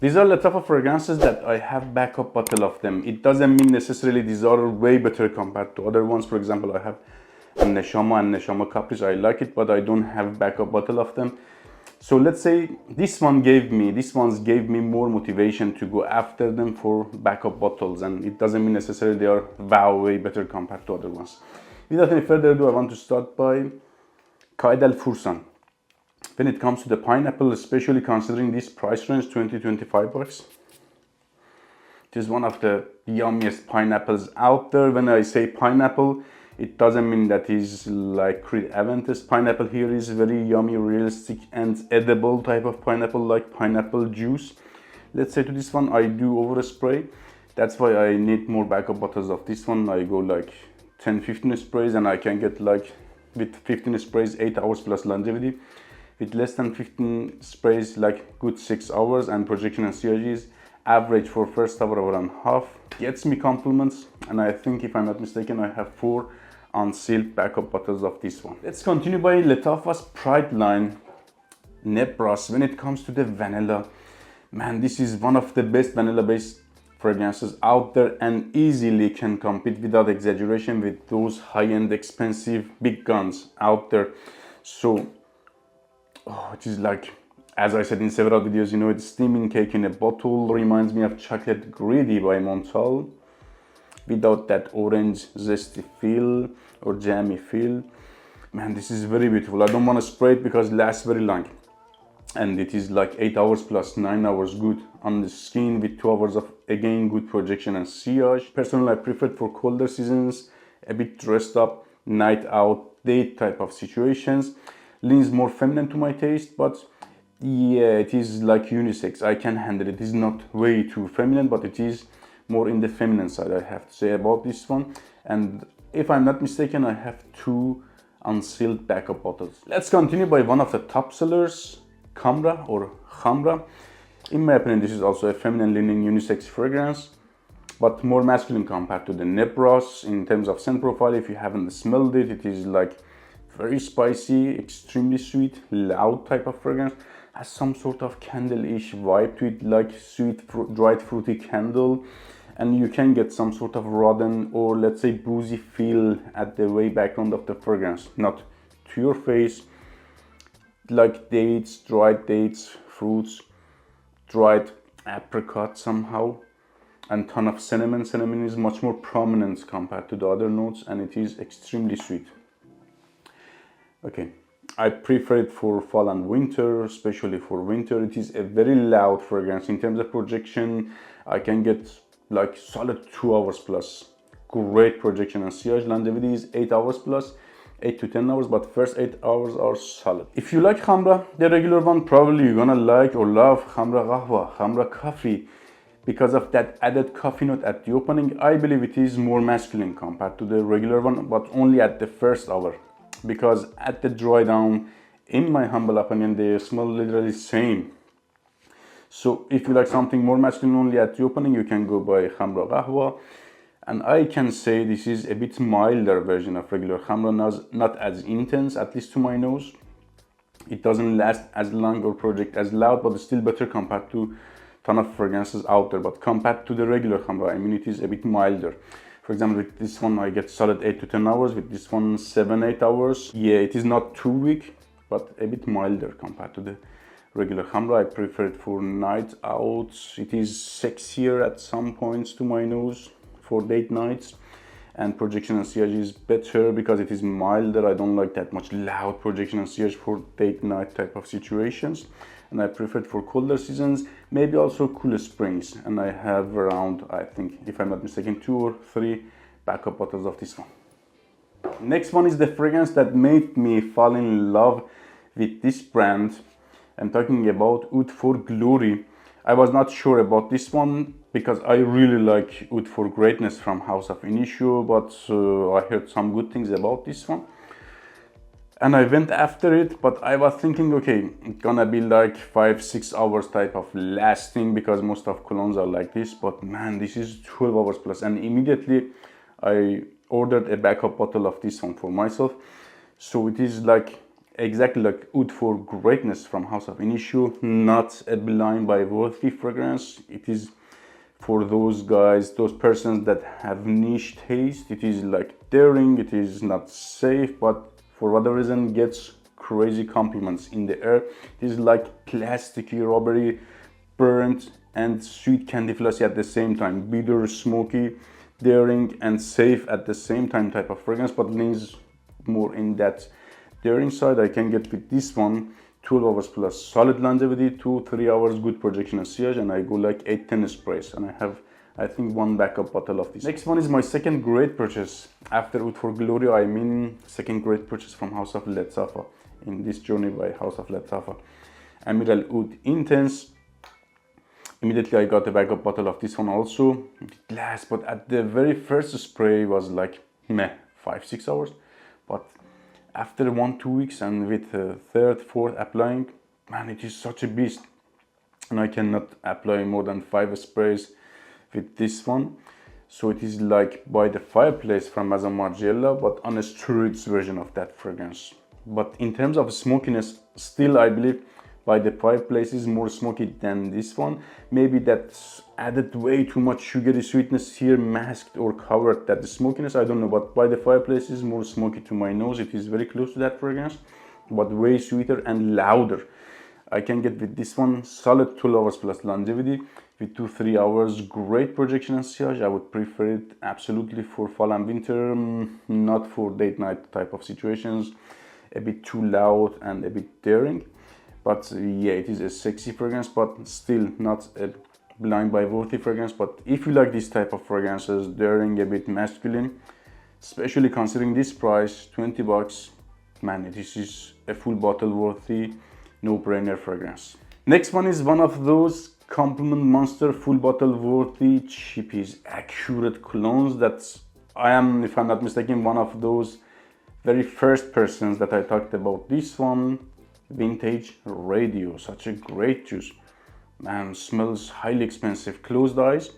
These are Lattafa fragrances that I have backup bottle of them. It doesn't mean necessarily these are way better compared to other ones. For example, I have a Neshama and Neshama Caprice. I like it, but I don't have backup bottle of them. So let's say these ones gave me more motivation to go after them for backup bottles, and it doesn't mean necessarily they are way better compared to other ones. Without any further ado, I want to start by Qaed Al Fursan. When it comes to the pineapple, especially considering this price range, 20-25 bucks, it is one of the yummiest pineapples out there. When I say pineapple, it doesn't mean that is like Creed Aventus. Pineapple here is very yummy, realistic and edible type of pineapple, like pineapple juice. Let's say to this one I do overspray. That's why I need more backup bottles of this one. I go like 10-15 sprays, and I can get like with 15 sprays 8 hours plus longevity. With less than 15 sprays, like good 6 hours, and projection and CRGs average for first hour and a half. Gets me compliments, and I think, if I'm not mistaken, I have 4 unsealed backup bottles of this one. Let's continue by Lattafa's Pride line, Nebras. When it comes to the vanilla, man, this is one of the best vanilla based fragrances out there, and easily can compete without exaggeration with those high-end expensive big guns out there. So it is like, as I said in several videos, you know, it's steaming cake in a bottle. Reminds me of Chocolate Greedy by Montal, without that orange zesty feel or jammy feel. Man, this is very beautiful. I don't want to spray it because it lasts very long, and it is like 8 hours plus 9 hours good on the skin, with 2 hours of, again, good projection and sillage. Personally, I prefer it for colder seasons, a bit dressed up, night out, date type of situations. Leans more feminine to my taste, but yeah, it is like unisex. I can handle it. It is not way too feminine, but it is more in the feminine side, I have to say about this one. And if I'm not mistaken, I have 2 unsealed backup bottles. Let's continue by one of the top sellers, Khamrah or Khamrah. In my opinion, this is also a feminine leaning unisex fragrance, but more masculine compared to the Nebras in terms of scent profile. If you haven't smelled it, it is like very spicy, extremely sweet, loud type of fragrance. Has some sort of candle-ish vibe to it, like sweet, dried fruity candle. And you can get some sort of rotten or, let's say, boozy feel at the way background of the fragrance. Not to your face, like dates, dried dates, fruits, dried apricot somehow. And ton of cinnamon. Cinnamon is much more prominent compared to the other notes, and it is extremely sweet. Okay, I prefer it for fall and winter, especially for winter. It is a very loud fragrance. In terms of projection, I can get like solid 2 hours plus. Great projection and sillage. Longevity is 8 hours plus, 8 to 10 hours, but first 8 hours are solid. If you like Khamrah, the regular one, probably you're gonna like or love Khamrah Qahwa, Khamrah Coffee. Because of that added coffee note at the opening, I believe it is more masculine compared to the regular one, but only at the first hour. Because at the dry down, in my humble opinion, they smell literally same. So if you like something more masculine only at the opening, you can go by Khamrah Qahwa. And I can say this is a bit milder version of regular Khamrah, not as intense, at least to my nose. It doesn't last as long or project as loud, but it's still better compared to ton of fragrances out there. But compared to the regular Khamrah, I mean, it is a bit milder. For example, with this one, I get solid 8 to 10 hours. With this one, 7-8 hours. Yeah, it is not too weak, but a bit milder compared to the regular Khamrah. I prefer it for night out. It is sexier at some points to my nose for date nights. And projection and sillage is better because it is milder. I don't like that much loud projection and sillage for date night type of situations. And I prefer it for colder seasons, maybe also cooler springs. And I have around, I think, if I'm not mistaken, 2 or 3 backup bottles of this one. Next one is the fragrance that made me fall in love with this brand. I'm talking about Oud for Glory. I was not sure about this one because I really like Oud for Greatness from House of Initio, but I heard some good things about this one. And I went after it, but I was thinking, okay, it's gonna be like 5-6 hours type of lasting because most of colognes are like this, but man, this is 12 hours plus. And immediately I ordered a backup bottle of this one for myself. So it is like exactly like Oud for Greatness from House of Initio, not a blind by worthy fragrance. It is for those guys, those persons that have niche taste. It is like daring, it is not safe, but for whatever reason gets crazy compliments in the air. It is like plasticky, rubbery, burnt and sweet candy flossy at the same time. Bitter, smoky, daring and safe at the same time type of fragrance, but leans more in that daring side. I can get with this one 12 hours plus solid longevity, 2-3 hours good projection and sillage, and I go like 8-10 sprays, and I have I think one backup bottle of this. Next one is my second great purchase after Oud for Gloria. I mean second great purchase from House of Lattafa in this journey by House of Lattafa. Ameer Al Oud Intense. Immediately I got a backup bottle of this one also. It lasts, but at the very first spray was like meh, 5-6 hours. But after 1-2 weeks and with third, fourth applying, man, it is such a beast. And I cannot apply more than 5 sprays with this one. So it is like by the fireplace from Maison Margiela, but on a Sturridge version of that fragrance. But in terms of smokiness, still I believe by the fireplace is more smoky than this one. Maybe that's added way too much sugary sweetness here, masked or covered that the smokiness, I don't know, but by the fireplace is more smoky to my nose. It is very close to that fragrance, but way sweeter and louder. I can get with this one solid 12 hours plus longevity with 2-3 hours great projection and sillage. I would prefer it absolutely for fall and winter, not for date night type of situations. A bit too loud and a bit daring. But yeah, it is a sexy fragrance, but still not a blind buy worthy fragrance. But if you like this type of fragrances, daring, a bit masculine, especially considering this price, 20 bucks, man, this is a full bottle worthy, no-brainer fragrance. Next one is one of those compliment monster full bottle worthy cheapies, accurate colognes that I am, if I'm not mistaken, one of those very first persons that I talked about. This one, Vintage Radio, such a great juice, man, smells highly expensive. Closed eyes,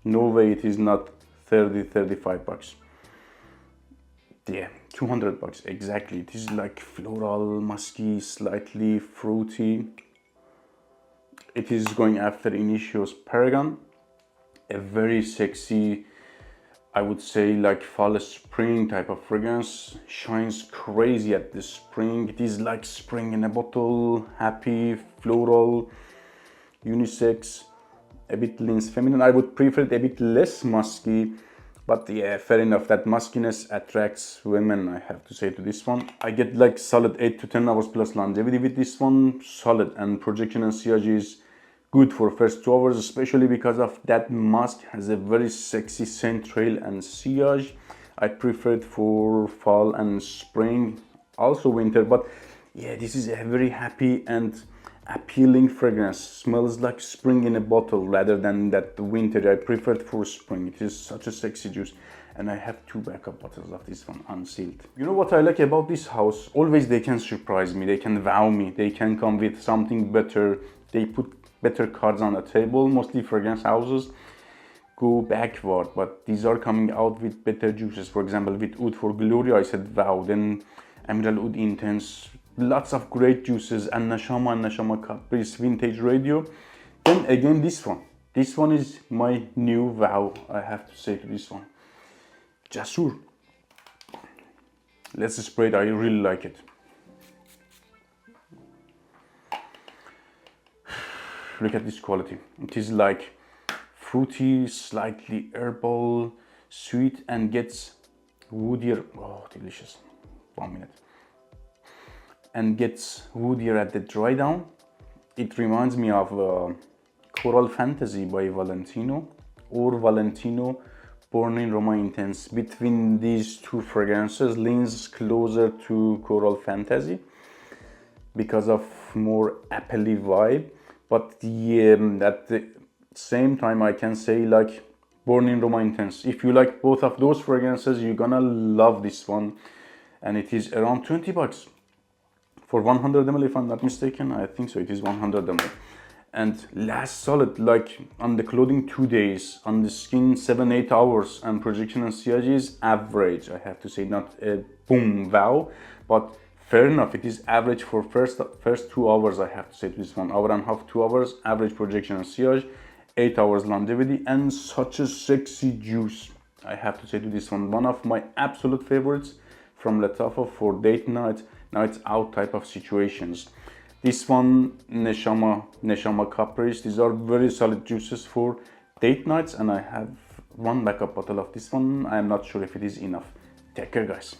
no way it is not 30-35 bucks. Yeah, 200 bucks exactly. It is like floral, musky, slightly fruity. It is going after Initio's Paragon, a very sexy, I would say like fall spring type of fragrance. Shines crazy at the spring. It is like spring in a bottle, happy, floral, unisex, a bit leans feminine. I would prefer it a bit less musky, but yeah, fair enough, that muskiness attracts women, I have to say, to this one. I get like solid 8-10 hours plus longevity with this one, solid, and projection and sillage is good for first 2 hours, especially because of that musk has a very sexy scent trail and sillage. I prefer it for fall and spring, also winter, but yeah, this is a very happy and appealing fragrance. Smells like spring in a bottle rather than that winter. I prefer it for spring. It is such a sexy juice, and I have 2 backup bottles of this one unsealed. You know what I like about this house? Always they can surprise me, they can wow me, they can come with something better. They put better cards on the table. Mostly fragrance houses go backward, but these are coming out with better juices. For example, with Oud for Gloria, I said wow. Then Ameer Al Oud Intense, lots of great juices, and Neshama Caprice Vintage Radio. Then again this one is my new wow, I have to say, to this one. Jasoor, let's spray it. I really like it. Look at this quality. It is like fruity, slightly herbal, sweet, and gets woodier. Oh, delicious. 1 minute. And gets woodier at the dry down. It reminds me of Coral Fantasy by Valentino, or Valentino Born in Roma Intense. Between these two fragrances, leans closer to Coral Fantasy because of more appley vibe. But yeah, at the same time, I can say like Born in Roma Intense. If you like both of those fragrances, you're gonna love this one. And it is around 20 bucks for 100 ml, if I'm not mistaken. I think so, it is 100 ml. And lasts solid, like on the clothing 2 days, on the skin 7-8 hours, and projection and sillage is average, I have to say. Not a boom wow, but fair enough. It is average for first 2 hours, I have to say, to this one. Hour and a half, 2 hours, average projection and sillage, 8 hours longevity, and such a sexy juice, I have to say, to this one. One of my absolute favorites from Lattafa for date night, nights out type of situations. This one, Neshama Caprice, these are very solid juices for date nights, and I have one backup bottle of this one. I am not sure if it is enough. Take care, guys.